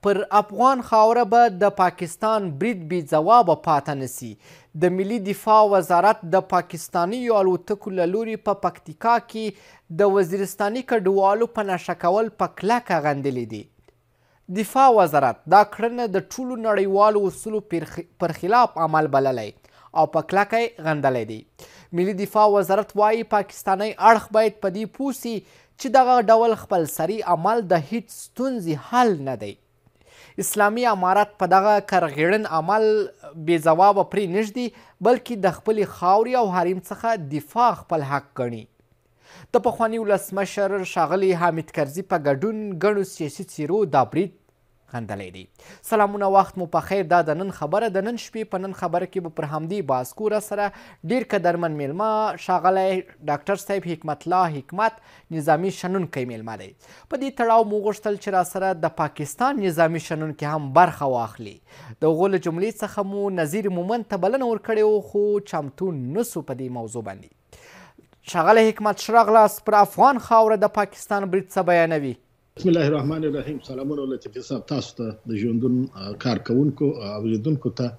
پر افغان خاوره به د پاکستان برید بې ځوابه پاته نسی. د ملي دفاع وزارت د پاکستانیو الوتکو له لوري په پکتیکا کې د وزیرستاني کډوالو په نشه کول په کلکه غندلي دي. دفاع وزارت دا کړنه د ټولو نړیوالو اصولو پر خلاف عمل بللی او په کلکه یې غندلی دی. ملي دفاع وزارت وایي پاکستانی اړخ باید په دې پوه سي چې دغه ډول خپلسري عمل د هیڅ ستونزې حل نه دی. اسلامي امارت په دغه کرغېړن عمل بې ځوابه پرې نږدي بلکې د خپلې خاورې او حریم څخه دفاع خپل حق ګڼي. د پخواني ولسمشر ښاغلي حامد کرزي په ګډون ګڼو سیاسي څیرو دا برید غندلی دی. سلامونه، وخت مو په خیر. دا د نن خبره د نن شپې په نن خبره کې به پر همدې باسکوره سره ډیر قدرمن میلمه ښاغلی ډاکټر صاحب حکمت الله حکمت نظامي شنونکی میلمه دی. په دې تړاو مو غوښتل چې راسره د پاکستان نظامي شنونکي هم برخه واخلي. د هغو له جملې څخه مو نظیر مومند ته بلنه ورکړې وه خو چمتو نسو په دې موضوع باندې. ښاغلی حکمت ښه راغلاست. پر افغان خاوره د پاکستان برید څه بیانوي؟ بسم الله الرحمن الرحیم. سلامونه لطیفي صاحب، تاسو ته د ژوندون کارکوونکو او لیدونکو ته.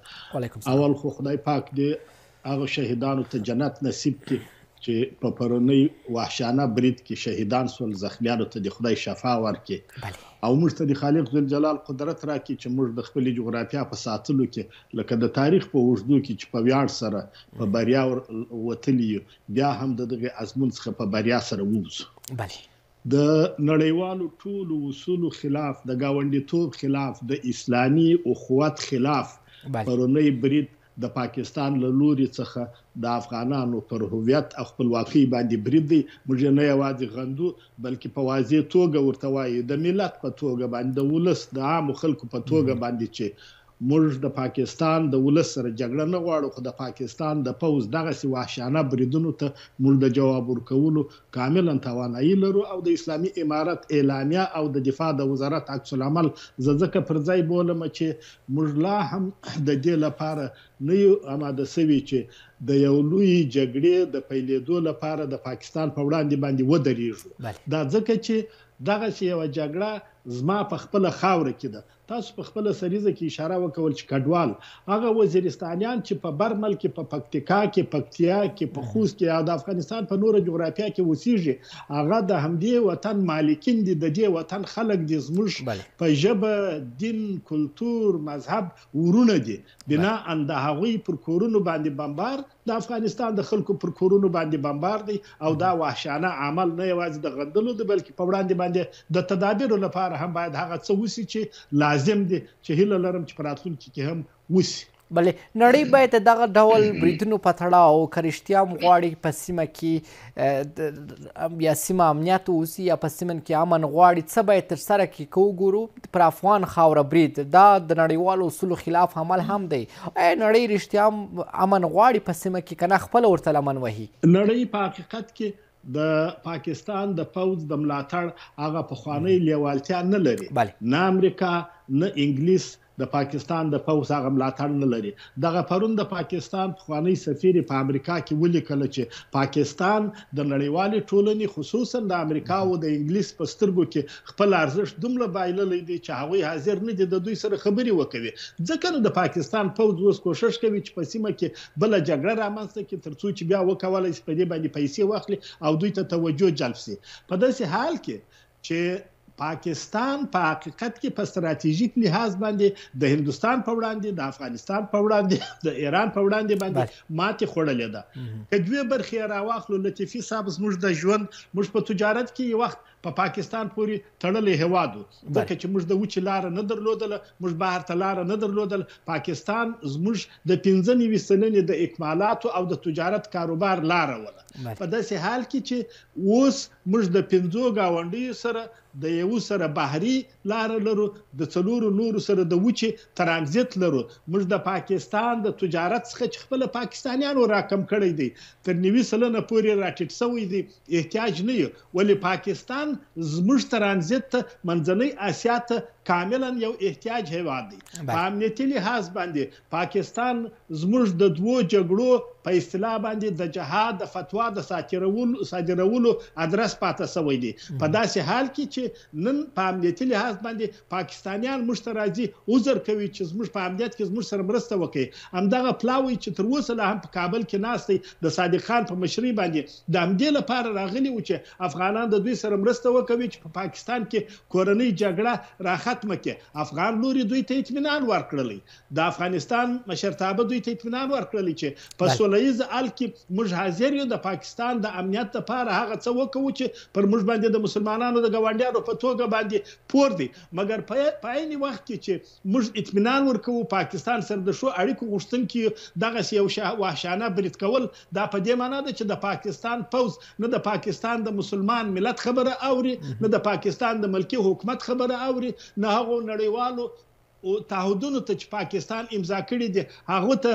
اول خو خدای پاک دې هغه شهیدانو ته جنت نصیب کړي چې په پرونی وحشانه برید کې شهیدان سول، زخمیانو ته د خدای شفا ورکړي او موږ ته د خالق ذوالجلال قدرت راکړي چې موږ د خپلې جغرافیا په ساتلو کې لکه د تاریخ په اوږدو کې چې په ویاړ سره په بریا وتلي یو، بیا هم د دغه ازمون څخه په بریا سره ووځو. د نړیوالو ټولو اصولو خلاف، د ګاونډیتوب خلاف، د اسلامي اخوت خلاف پرونی برید د پاکستان له لوري څخه د افغانانو پر هویت او خپلواکۍ باندې برید دی. موږ نه یوازې غندو بلکې په واضح توګه ورته وایو د ملت په توګه باندې، د ولس د عامو خلکو په توګه باندې چې موږ د پاکستان د ولس سره جګړه نه غواړو، خو د پاکستان د پوځ دغسې وحشانه بریدونو ته موږ د جواب ورکولو کاملا توانایي لرو. او د اسلامي امارت اعلامیه او د دفاع د وزارت عکس العمل زه ځکه پر ځای بولم چې موږ لا هم د دې لپاره نه یو اماده سوي چې د یو لوی جګړې د پیلېدو لپاره د پاکستان په وړاندې باندې ودرېږو. دا ځکه چې دغسې یوه جګړه زما په خپله خاوره کې ده. تاسو په خپله سریزه کې اشاره وکول چې کډوال هغه وزیرستانیان چې په برمل کې، په پکتیکا کې، پکتیا کې، په خوست کې او د افغانستان په نوره جغرافیا کې اوسیږي، هغه د همدې وطن مالکین دي، د دې وطن خلک دي، زموږ په ژبه، دین، کلتور، مذهب ورونه دي. بناء د هغوی پر کورونو باندې بمبار، د افغانستان د خلکو پر کورونو باندې بمبار دی او دا وحشانه عمل نه یوازې د غندلو دی بلکې په وړاندې باندې د تدابیرو لپاره هم باید هغه څه وسي چې لازم دی، چې هیله لرم چې په راتلونکي کې هم وسي. بلې نړۍ باید دغه ډول بریدونو په تړاو که رښتیا هم غواړي په سیمه کې یا سیمه امنیت واوسي یا په سیمه کې امن غواړي، څه باید ترسره کړي؟ که وګورو پر افغان خاوره برید دا د نړیوالو اصولو خلاف عمل هم دی. آیا نړۍ رښتیا هم امن غواړي په سیمه کې که نه خپله ورته لمن وهي؟ نړۍ په حقیقت کې د پاکستان د پوځ د ملاتړ هغه پخوانۍ لیوالتیا نه لري. نه امریکا نه انګلیس د پاکستان د پوځ هغه ملاتړ نه لري. دغه پرون د پاکستان پخوانی سفیر په امریکا کې ولیکل چې پاکستان د نړیوالې ټولنې خصوصا د امریکا او د انګلیس په سترګو کې خپل ارزښت دومره بایللی دی چې هغوی حاضر نه دي د دوی سره خبرې وکوي. ځکه نو د پاکستان پوځ اوس کوشش کوي چې په سیمه کې بله جګړه رامنځته کړي تر څو چې بیا وکولی شي په دې باندې پیسې واخلي او دوی ته توجه جلب شي. په داسې حال کې چې پاکستان په حقیقت کې په ستراتیژیک لحاظ باندې د هندوستان په وړاندې، د افغانستان په وړاندې، د ایران په وړاندې باندې ماتې خوړلې ده. که دوې برخې یې راواخلو لطیفي صاحب، زموږ د ژوند، موږ په تجارت کې یو وخت په پاکستان پورې تړلی هیواد و، ځکه چې موږ د وچې لاره نه درلودله، موږ بهر ته لاره نه درلودله. پاکستان زموږ د 15 سلنې د اکمالاتو او د تجارت کاروبار لاره وله. په داسې حال کې چې اوس موږ د 5 ګاونډیو سره د یو سره بحري لاره لرو، د 4 نورو سره د وچې ترانزیت لرو. موږ د پاکستان د تجارت څخه چې خپل پاکستانیانو راکم کړی دی تر 90 سلنه پورې راټیټ شوی دی، احتیاج نه یو. ولې پاکستان زموږ ترانزیت ته منځنۍ اسیا ته کاملا یو احتیاج هیواد دی. په امنیتي لحاظ باندې پاکستان زموږ د دوو جګړو په اصطلاح باندې د جهاد د فتوا د صادرولو ادرس پاتې شوی دی. په داسې حال کې چې نن په امنیتي لحاظ باندې پاکستانیان موږ ته راځي عذر کوي چې زموږ په امنیت کې زموږ سره مرسته وکړي. همدغه پلاوی چې تر اوسه لا هم په کابل کې ناست دی د صادق خان په مشرۍ باندې د همدې لپاره راغلي وو چې افغانان د دوی سره مرسته وکوي چې په پاکستان کې کورنۍ جګړه راختمه کړي. افغان لوري دوی ته اطمینان ورکړلی، د افغانستان مشرتابه دوی ته اطمینان ورکړلی چې په سوله ییز حال کې موږ حاضر یو د پاکستان د امنیت لپاره هغه څه وکړو چې پر موږ باندې د مسلمانانو د ګاونډیانو په توګه باندې پور دی. مګر په عین وخت کې چې موږ اطمینان ورکوو پاکستان سره د ښو اړیکو غوښتونکي دغسې یو وحشانه برید کول، دا په دې معنا ده چې د پاکستان پوځ نه د پاکستان د مسلمان ملت خبره اوري، نه د پاکستان د ملکي حکومت خبره اوري، نه هغو نړیوالو تعهدونو ته چې پاکستان امضا کړي دي هغو ته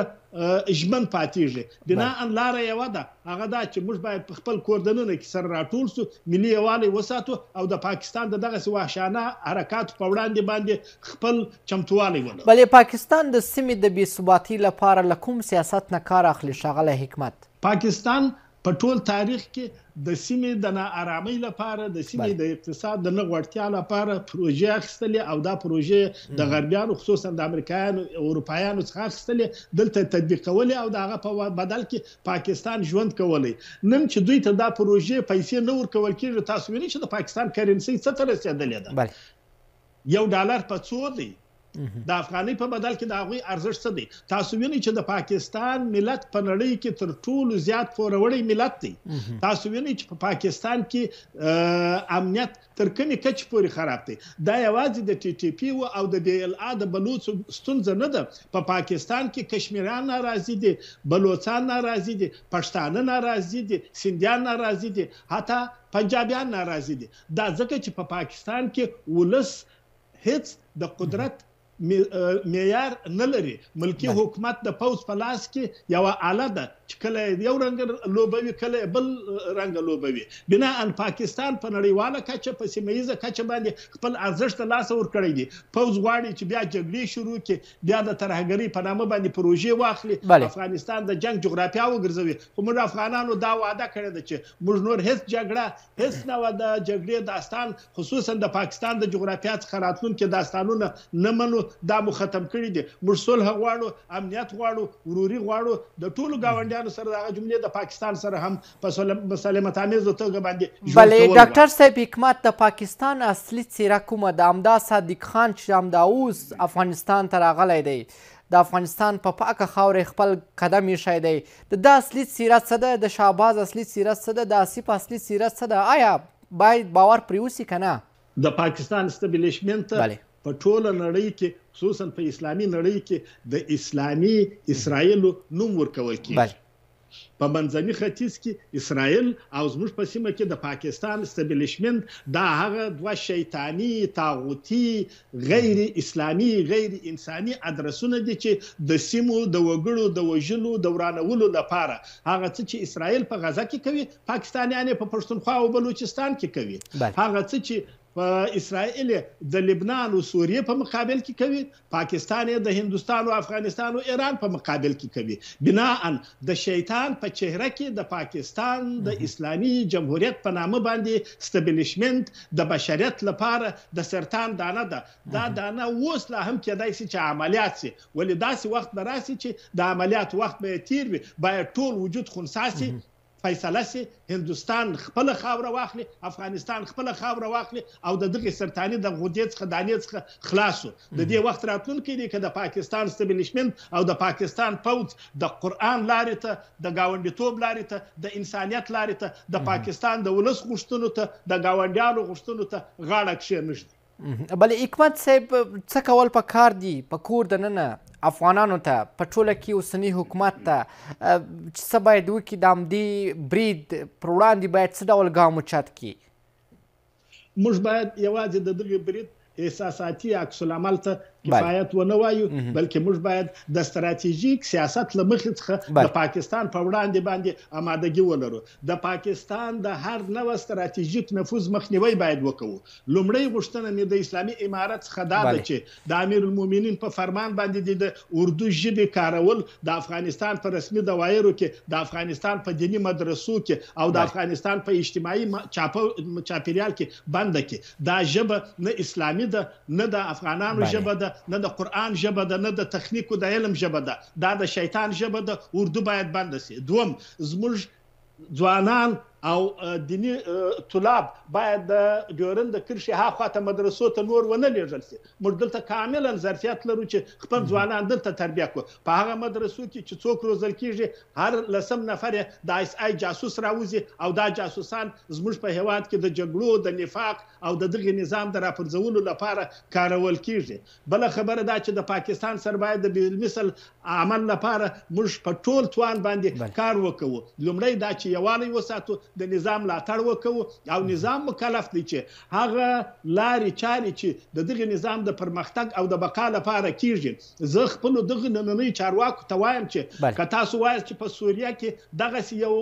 ژمن پاتېږي. بناء لاره یوه ده، هغه دا چې موږ باید په خپل کورډنونه کې سره راټول سو، ملي یووالی وساتو او د پاکستان د دغسې وحشانه حرکاتو په وړاندې باندې خپل چمتوالی ولرو. بلې پاکستان د سیمې د بې ثباتۍ لپاره له کوم سیاست نه کار اخلي ښاغلی حکمت؟ پاکستان په ټول تاریخ کې د سیمې د ناارامۍ لپاره، د سیمې د اقتصاد د نه غوړتیا لپاره پروژې اخیستلې او دا پروژې د غربیانو خصوصا د امریکایانو اروپایانو څخه اخیستلې، دلته تطبیقولې او د هغه په بدل کې پاکستان ژوند کولی. نن چې دوی ته دا پروژې پیسې نه ورکول کېږي، تاسو وینئ چې د پاکستان کرنسۍ څه ته رسېدلې ده؟ $1 په څو دی؟ د افغانۍ په بدل کې د هغوی ارزښت څه دی؟ تاسو وینئ چې د پاکستان ملت په نړۍ کې تر ټولو زیات پوروړی ملت دی. تاسو وینئ چې په پاکستان کې امنیت تر کومې کچې پورې خراب دی. دا یوازې د ټي ټي پي او د بي ال ا د بلوڅو ستونزه نه ده. په پاکستان کې کشمیریان ناراضي دي، بلوڅان ناراضي دي، پښتانه ناراضي دي، سندیان ناراضي دي، حتی پنجابیان ناراضي دي. دا ځکه چې په پاکستان کې ولس هیڅ د قدرت معیار نه لري. ملکی حکومت د پوځ په لاس کې یوه آله ده چې کله یو رنګ لوبوي کله بل رنګ لوبوي. بناء پاکستان په نړیواله کچه په سیمه ییزه کچه باندې خپل ارزښت له لاسه ورکړی دی. پوځ غواړي چې بیا جګړې شروع کړي، بیا د ترهګرۍ په نامه باندې پروژې واخلي، افغانستان د جنګ جغرافیا وګرځوي. خو موږ افغانانو دا وعده کړې ده چې موږ نور هیڅ جګړه، هیڅ نوع د جګړې داستان خصوصا د پاکستان د جغرافیا څخه راتلونکي داستانونه نه منو. دا مو ختم کړي دي. موږ صلح غواړو، امنیت غواړو، وروري غواړو. د ټولو ګاونډیانو سره د هغه جملې د پاکستان سره هم په مسالمتامیزه توګه باندې ژوند کول. بلې ډاکټر صاحب حکمت، د پاکستان اصلي څیره کومه ده؟ همدا صادق خان چې همدا اوس افغانستان ته راغلی دی، د افغانستان په پاکه خاوره خپل قدم ایښی دی، د ده اصلي څیره څه ده؟ د شهباز اصلي څیره څه ده؟ د آصف اصلي څیره څه ده؟ آیا باید باور پرې وسي که نه؟ د پاکستان استبلیشمنت په ټوله نړۍ کې خصوصا په اسلامي نړۍ کې د اسلامي اسرائیلو نوم ورکول کېږي. په منځني ختیځ کې اسرائیل او زموږ په سیمه کې د پاکستان استبلیشمنت دا هغه دوه شیطاني، طاغوتي، غیر اسلامي، غیر انساني ادرسونه دي چې د سیمو د وګړو د وژلو د ورانولو لپاره هغه څه چې اسرائیل په غزه کې کوي، پاکستانیان یې په پښتونخوا او بلوچستان کې کوي. هغه څه چې په اسرائیل د لبنان او سوریې په مقابل کې کوي، پاکستان یې د هندوستان او افغانستان او ایران په مقابل کې کوي. بناء د شیطان په چهره کې د پاکستان د اسلامي جمهوریت په نامه باندې استبلیشمنت د بشریت لپاره د سرطان دانه ده. دا دانه اوس لا هم کېدای شي چې عملیات شي، ولې داسې وخت به راسي چې د عملیات وخت به یې تیر وي، باید ټول وجود خنثی سي، فیصله سي، هندوستان خپل خاوره واخلي، افغانستان خپل خاوره واخلي او د دغه سرطاني د غدې څخه دانې څخه خلاصو. د دې وخت راتلونکی دی که د پاکستان استبلیشمنت او د پاکستان پوځ د قرآن لارې ته، د ګاونډیتوب لارې ته، د انسانیت لارې ته، د پاکستان د ولس غوښتنو ته، د ګاونډیانو غوښتنو ته غاړه کښېنږدي. بلې حکمت صاحب، څه کول پکار دي په کور دننه افغانانو ته، په ټوله کې اوسني حکومت ته چې څه باید وکړي؟ د همدې برید پر وړاندې باید څه ډول ګام اوچت کړي؟ موږ باید یوازې د دغه برید احساساتي عکس العمل ته کفایت ونه وایو بلکې موږ باید د ستراتیژیک سیاست له مخې څخه د پاکستان په وړاندې باندې آمادګي ولرو. د پاکستان د هر نوع ستراتیژیک نفوذ مخنیوی باید وکړو. لومړی غوښتنه مې د اسلامي امارت څخه دا ده چې د امیر المؤمنین په فرمان باندې د اردو ژبې کارول د افغانستان په رسمي دوایرو کې، د افغانستان په دینی مدرسو کې او د افغانستان په اجتماعي چاپیریال کې بنده کې. دا ژبه نه اسلامي ده، نه د افغانانو ژبه ده، نه د قرآن ژبه ده، نه د تخنیک او د علم ژبه ده. دا د شیطان ژبه ده. اردو باید بنده سي. دوم، زموږ ځوانان او دینی طلاب باید د ډیورند د کرښې هاخوا ته مدرسو ته نور ونه لیږل سي. موږ دلته کاملا ظرفیت لرو چې خپل ځوانان دلته تربیه کړو. په هغه مدرسو کې چې څوک روزل کیږي هر لسم نفر د ایس آی جاسوس راوځي او دا جاسوسان زموږ په هیواد کې د جګړو، د نفاق او د دغه نظام د راپرځولو لپاره کارول کیږي. بل خبره دا چې د پاکستان سره باید د بالمثل عمل لپاره موږ په ټول توان باندې کار وکړو. لومړی دا چې یووالی وساتو، د نظام ملاتړ وکړو او نظام مکلف دی چې هغه لارې چارې چې د دغه نظام د پرمختګ او د بقا لپاره کیږي. زه خپل دغه نننۍ چارواکو ته وایم چې که تاسو وایاست چې په سوریه کې دغسې یو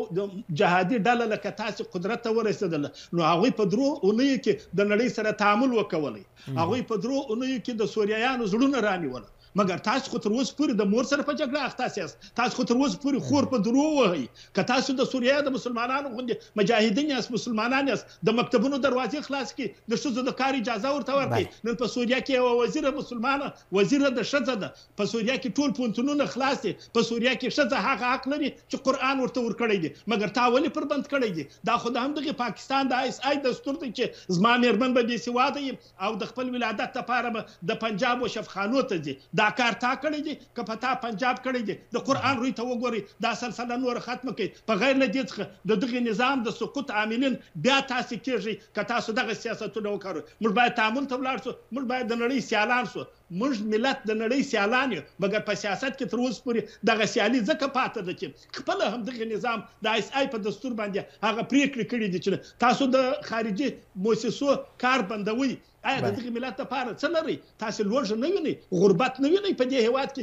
جهادي ډله لکه تاسو قدرت ته ورسېدله، نو هغوی په درو اونیو کې د نړۍ سره تعامل وکولی. هغوی په درو اونیو کې د سوریایانو زړونه رانیول. مګر تاسو خو تر اوسه پورې د مور سره په جګړه اخته یاست. تاسو خو تر اوسه پورې خور په درو وهئ. که تاسو د سوریه د مسلمانانو غوندې مجاهدین یاست، مسلمانان یاست، د مکتبونو دروازې خلاص کړئ، د ښځو د کار اجازه ورته ورکړئ. نن په سوریه کې یوه وزیره مسلمانه وزیره د ښځه ده. په سوریه کې ټول پوهنتونونه خلاص دي. په سوریه کې ښځه هغه حق لري چې قرآن ورته ورکړی دی. مګر تا ولې پر بند کړی دی؟ دا خو د همدغه پاکستان د ایس آی دستور دی چې زما مېرمن به بې سواده یم او د خپل ولادت لپاره به د پنجاب و شفخانو ته ځي. دا کار تا کړی دی که په تا پنجاب کړی دی؟ د قرآن روی ته وګورئ. دا سلسله نور ختمه کړئ. په غیر له دې څخه د دغه نظام د سقوط عاملین بیا تاسو کېږئ که تاسو دغه سیاستونه وکړو. موږ باید تعامل ته ولاړ شو. موږ باید د نړۍ سیالان شو. موږ ملت د نړۍ سیالان یو، مګر په سیاست کې تر اوسه پورې دغه سیالي ځکه پاتې ده چې خپله همدغه نظام د ایس آی په دستور باندې هغه پرېکړې کړي دي چې تاسو د خارجي مؤسسو کار بندوئ. آیا د دغه ملت لپاره څه لرئ؟ تاسو لوږه نه وینئ، غربت نه وینئ، په دې هېواد کې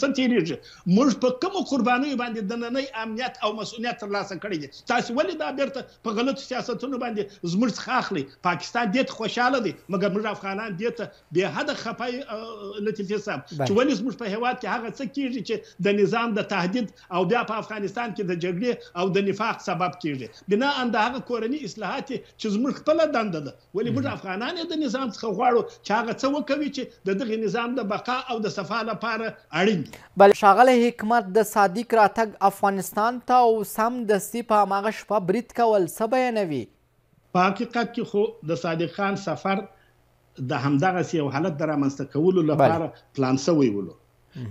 څه تېرېږي؟ موږ په کومو قربانیو باندې د نننۍ امنیت او مسؤلیت ترلاسه کړی دی؟ تاسو ولې دا بیرته په غلطو سیاستونو باندې زموږ څخه اخلئ؟ پاکستان دې ته خوشحاله دی، مګر موږ افغانان دې ته بې حده خفه یو لطیفې صاحب چې ولې زموږ په هېواد کې هغه څه کېږي چې د نظام د تهدید او بیا په افغانستان کې د جګړې او د نفاق سبب کېږي. بناء د هغه کورني اصلاحات چې زموږ خپله دنده ده. ولې موږ افغانان یې د نظام څخه غواړو چې هغه څه وکوي چې د دغه نظام د بقا او د صفا لپاره اړین دي. بل ښاغلی حکمت، د صادق راتګ افغانستان ته او سمدستي په هماغه شپه برید کول څه بیانوي؟ په حقیقت کې خو د صادق خان سفر د همدغسې یو حالت د رامنځته کولو لپاره پلان سوی ولو.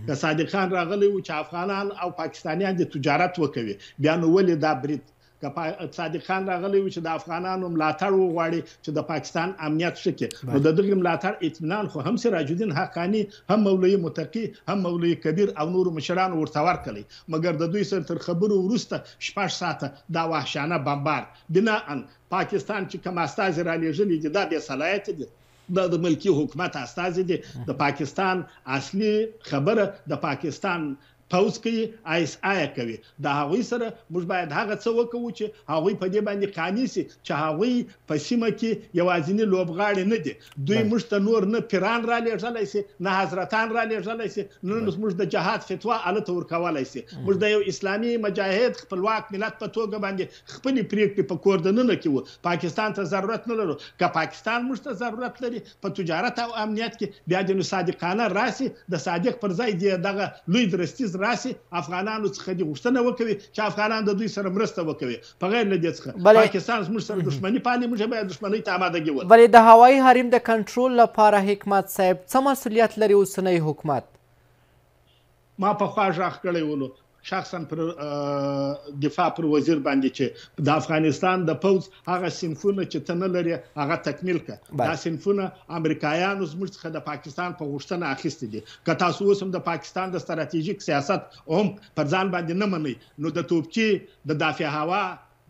که صادق خان راغلی و چې افغانان او پاکستانیان د تجارت وکوي، بیا نو ولې دا برید؟ که صادق خان راغلی و چې د افغانانو ملاتړ وغواړي چې د پاکستان امنیت ښه کړي، نو د دغه ملاتړ اطمینان خو هم سراج الدین حقاني، هم مولوي متقي، هم مولوي کبیر او نورو مشرانو ورته ورکړی. مګر د دوی سره تر خبرو وروسته 6 ساعته دا وحشانه بمبار. بناء پاکستان چې کوم استازي رالیږلي دي دا بې صلاحیته دي، د ملکي حکومت استازي دي. د پاکستان اصلي خبره د پاکستان پوز کوي، ایس آی کوي. د هغوی سره موږ باید هغه څه وکړو چې هغوی په دې باندې قانع سي چې هغوی په سیمه کې یوازینی لوبغاړي نه دي. دوی موږ ته نور نه پیران را لیږلی سي، نه حضرتان را لیږلی سي، نه موږ د جهاد فتوا هلته ورکولی سي. موږ د یو اسلامي مجاهد خپلواک ملت په توګه باندې خپلې پرېکړې په کور دننه کې وو. پاکستان ته ضرورت نه لرو. که پاکستان موږ ته ضرورت لري په تجارت او امنیت کې، بیا د صادقانه راسي د صادق پر ځای دی دغه لوی درستیز راسي افغانانو څخه دې غوښتنه وکوي چې افغانان د دوی سره مرسته وکوي. په غیر له دې څخه پاکستان زموږ سره دښمني پالي، موږ باید دښمنۍ ته آمادګي ولرو. ولې د هوایي حریم د کنټرول لپاره حکمت صاحب څه مسؤلیت لري اوسنی حکومت؟ ما پخوا غږ کړی ولو شخصا پر دفاع پر وزیر باندې چې د افغانستان د پوز هغه صنفونه چې ته نه لري هغه تکمیل کړه. دا صنفونه امریکایانو زموږ څخه د پاکستان په غوښتنه اخیستي دي. که تاسو اوس هم د پاکستان د ستراتیژیک سیاست هم پر ځان باندې نه منئ، نو د توپچي، د دافع هوا،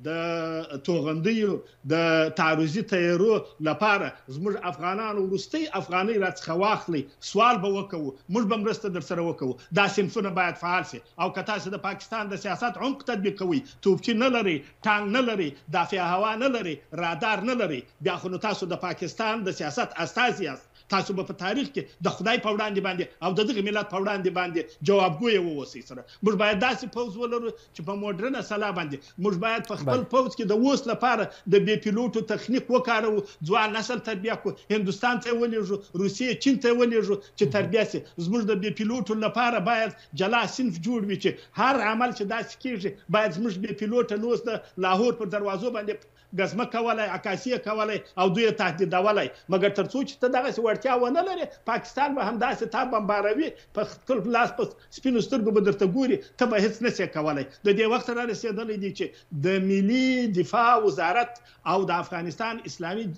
د توغندیو د تعرضي تیارو لپاره زموږ افغانانو وروستۍ افغانۍ راڅخه واخلي، سوال به وکړو، موږ به مرسته در سره وکړو. دا صنفونه باید فعال شي. او که تاسو د پاکستان د سیاست عمق تطبیق کوئ، توپچي نه لرئ، ټانک نه لرئ، دافع هوا نه لرئ، رادار نه لرئ، بیا خو نو تاسو د پاکستان د سیاست استازي یاست. تاسو به په تاریخ کې د خدای په وړاندې باندې او د دغه ملت په وړاندې باندې جوابګوی واوسئ. سره موږ باید داسې پوځ ولرو چې په موډرنه سلا باندې موږ باید په خپل پوځ کې د اوس لپاره د بې پیلوټو تخنیک وکاروو، ځوان نسل تربیه کړو، هندوستان ته ولېږو، روسیې چین ته ولېږو چې تربیه شي. زموږ د بې پیلوټو لپاره باید جلا صنف جوړ وي چې هر عمل چې داسې کېږي باید زموږ بې پیلوټه نو اوس د لاهور پر دروازو باندې ګزمه کولای، عکاسیه کولای او دوی تهدیدولای. مګر تر څو چې ته دغسې وړتیا ونه لرې، پاکستان به همداسې تا بمباروي، په خپل لاس په سپینو سترګو به درته ګوري، ته به هېڅ نشې کولی. د دې وخت را رسېدلی دی چې د ملي دفاع وزارت او د افغانستان اسلامي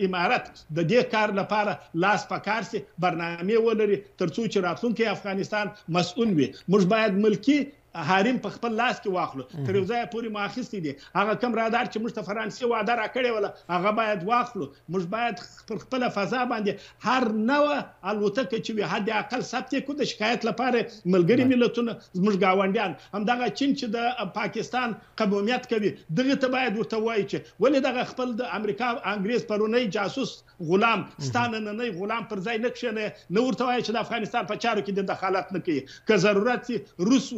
امارت د دې کار لپاره لاس په کار سي، برنامې ولري، تر څو چې راتلونکی افغانستان مسؤل وي. موږ باید ملکي حریم په خپل لاس کې واخلو. تر یو ځایه پورې مو اخیستی دي. هغه کم رادار چې موږ ته فرانسې وعده راکړې وله هغه باید واخلو. موږ باید پر خپله فضا باندې هر نوعه الوتکه چې وي حد اقل ثبت یې کړو. د شکایت لپاره ملګري ملتونه، زموږ ګاونډیان، همدغه چین چې د پاکستان قومیت کوي، دغه ته باید ورته وایي چې ولې دغه خپل د امریکا انګریز پرونی جاسوس غلام ستا نننی غلام پر ځای نه کښېنوي، نه ورته وایي چې د افغانستان په چارو کې د دخالت نه کوي. که ضرورت سي روس،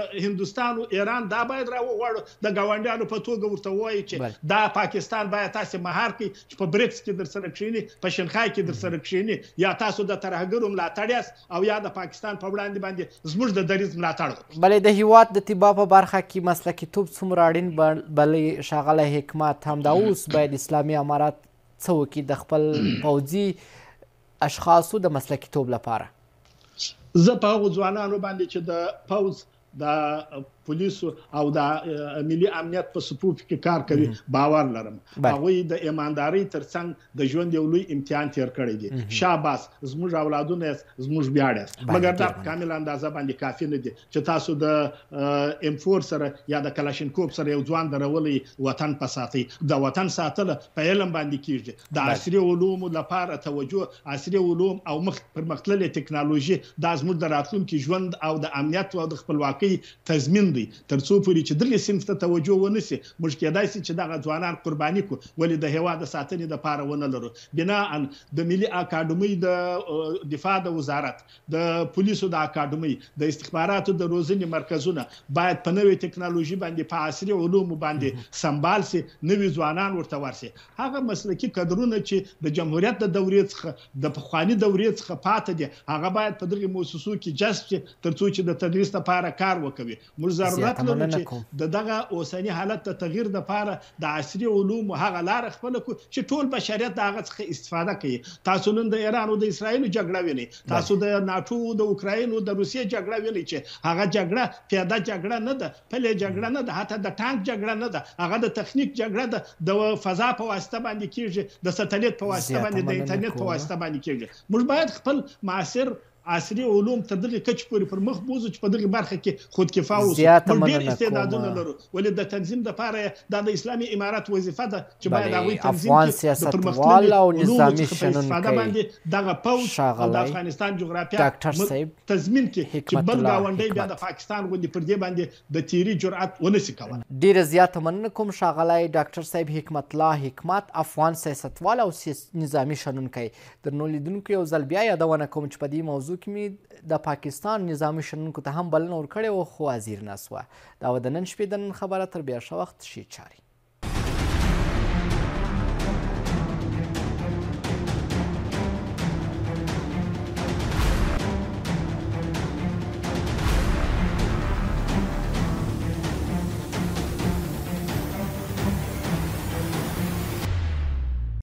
هندوستان او ایران دا باید راوغواړو، د ګاونډیانو په توګه ورته وایي چې دا پاکستان باید تاسې مهار کړئ چې په بریکس کې در سره کښېني، په شنغای کې در سره کښېني، یا تاسو د ترهګرو ملاتړ یاست او یا د پاکستان په وړاندې باندې زموږ د دریځ ملاتړ وکړو. بلې د هیواد د طبا په برخه کې مسلکیتوب څومره اړین بلې ښاغلی حکمت، همدا اوس باید اسلامي امارت څه وکړي د خپل پوځي اشخاصو د مسلکیتوب لپاره؟ زه په هغو ځوانانو باندې چې د پوځ، د پولیسو او د ملي امنیت په صفوف کې کار کوي باور لرم. هغوی د ایماندارۍ ترڅنګ د ژوند یو لوی امتحان تیر کړی دی. شاباس، زموږ اولادونه یاست، زموږ ویاړ یاست. مګر دا په کامل اندازه باندې کافي نه دي چې تاسو د M4 سره یا د کلاشینکوف سره یو ځوان درولی وطن په ساتئ. د وطن ساتل په علم باندې کیږي. د عصري علومو لپاره توجه، عصري علوم او پرمختللې ټکنالوژي دا زموږ د راتلونکي ژوند او د امنیت او د خپلواکۍ تضمین دی. تر څو پورې چې دغه صنف ته توجه ونه سي، موږ کېدای سي چې دغه ځوانان قرباني کړو، ولې د هېواد د ساتنې دپاره ونه لرو. بناء د ملي اکاډمۍ د دفاع د وزارت، د پولیسو د اکاډمۍ، د استخباراتو د روزنې مرکزونه باید په نوې ټکنالوژي باندې، په عصري علومو باندې سمبال سي، نوي ځوانان ورته ورسي. هغه مسلکي کدرونه چې د جمهوریت د دورې څخه، د پخواني دورې څخه پاتې دي، هغه باید په دغه مؤسسو کې جذب شي تر څو چې د تدریس لپاره کار وکوي. موږ ضرورت لرو چې د دغه اوسني حالت د تغییر لپاره د عصري علومو هغه لاره خپله کړو چې ټول بشریت د هغه څخه استفاده کوي. تاسو نن د ایران او د اسرائیلو جګړه وینئ، تاسو د ناټو، د اوکراین او د روسیې جګړه وینئ چې هغه جګړه پیاده جګړه نه ده، پلې جګړه نه ده، حتی د ټانک جګړه نه ده، هغه د تخنیک جګړه ده. د فضا په واسطه باندې کیږي، د سټلیټ په واسطه باندې، د انټرنیټ په واسطه باندې کیږي. موږ باید خپل معاصر عصري علوم تر دغه کچ پورې پر مخ بوزو چې په دغه برخه کې خودکفا اوسو. موږ ډېر استعدادونه لرو، ولې د تنظیم لپاره دا د اسلامي امارت وظیفه ده چې باید هغوی تنظیم کړي، د پرمختللي او نظامي استفاده باندې دغه پوځ او د افغانستان جغرافیا تضمین کړي چې بل ګاونډی بیا د پاکستان غوندې پر دې باندې د تیري جرأت ونه سي کولی. ډېره زیاته مننه کوم ښاغلی ډاکټر صاحب حکمت الله حکمت، افغان سیاستوال او نظامي شنونکی. درنو لیدونکو یو ځل بیا یادونه کوم چې په دې موضوع کې مې د پاکستان نظامي شنونکو ته هم بلنه ورکړې وه، خو حاضر نه سوه. دا وه د نن شپې د نن خبره. تر بیا ښه وخت، ښې چارې.